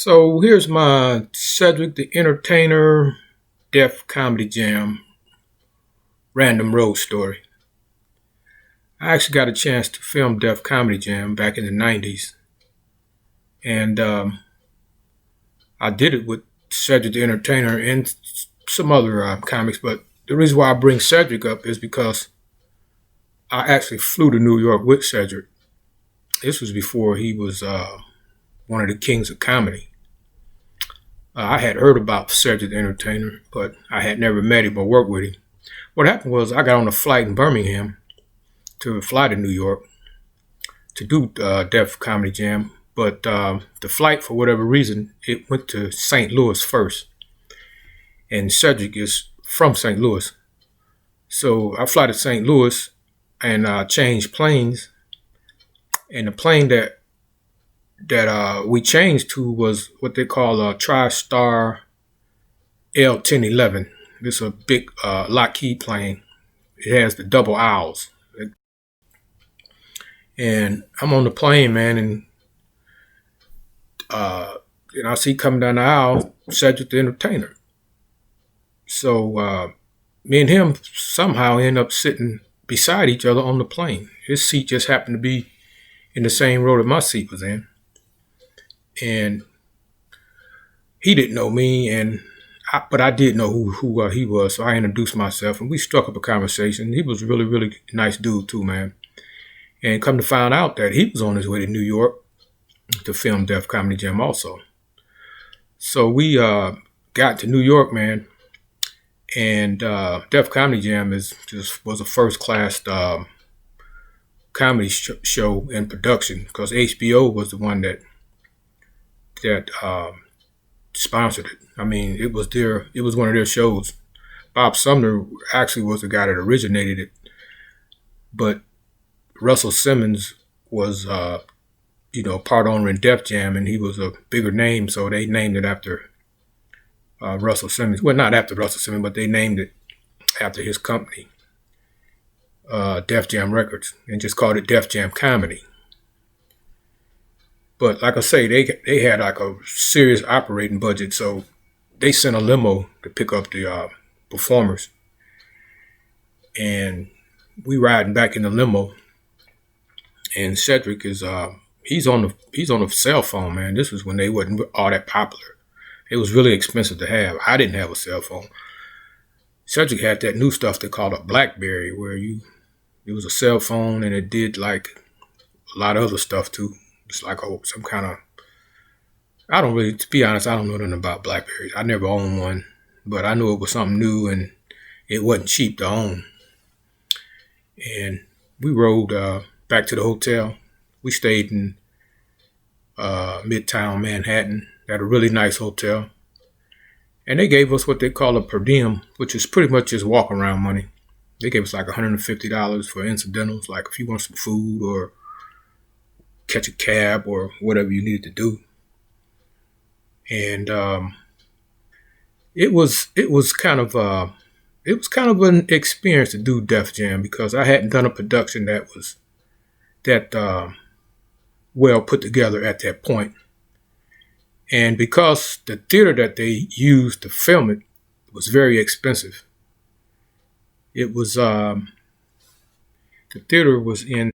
So here's my Cedric the Entertainer Def Comedy Jam random road story. I actually got a chance to film Def Comedy Jam back in the 90s. And I did it with Cedric the Entertainer and some other comics. But the reason why I bring Cedric up is because I actually flew to New York with Cedric. This was before he was one of the kings of comedy. I had heard about Cedric the Entertainer, but I had never met him or worked with him. What happened was I got on a flight in Birmingham to fly to New York to do Def Comedy Jam, but the flight, for whatever reason, it went to St. Louis first, and Cedric is from St. Louis. So I fly to St. Louis and changed planes, and the plane that we changed to was what they call a TriStar L-1011. This is a big Lockheed plane. It has the double aisles. And I'm on the plane, man, and I see coming down the aisle Cedric the Entertainer. So me and him somehow end up sitting beside each other on the plane. His seat just happened to be in the same row that my seat was in. And he didn't know me, but I did know who he was, so I introduced myself, and we struck up a conversation. He was a really, really nice dude too, man. And come to find out that he was on his way to New York to film Def Comedy Jam also. So we got to New York, man, and Def Comedy Jam was a first-class comedy show and production, because HBO was the one that sponsored it. I mean, it was one of their shows. Bob Sumner actually was the guy that originated it, but Russell Simmons was part owner in Def Jam, and he was a bigger name, so they named it after Russell Simmons. Well, not after Russell Simmons, but they named it after his company, Def Jam Records, and just called it Def Jam Comedy. But like I say, they had like a serious operating budget, so they sent a limo to pick up the performers, and we riding back in the limo, and Cedric is he's on a cell phone, man. This was when they wasn't all that popular. It was really expensive to have. I didn't have a cell phone. Cedric had that new stuff they called a BlackBerry, where it was a cell phone and it did like a lot of other stuff too. It's like some kind of, to be honest, I don't know nothing about BlackBerries. I never owned one, but I knew it was something new and it wasn't cheap to own. And we rode back to the hotel. We stayed in Midtown Manhattan at a really nice hotel. And they gave us what they call a per diem, which is pretty much just walk around money. They gave us like $150 for incidentals, like if you want some food or catch a cab or whatever you needed to do. And it was kind of an experience to do Def Jam, because I hadn't done a production that was that well put together at that point. And because the theater that they used to film it was very expensive, it was the theater was in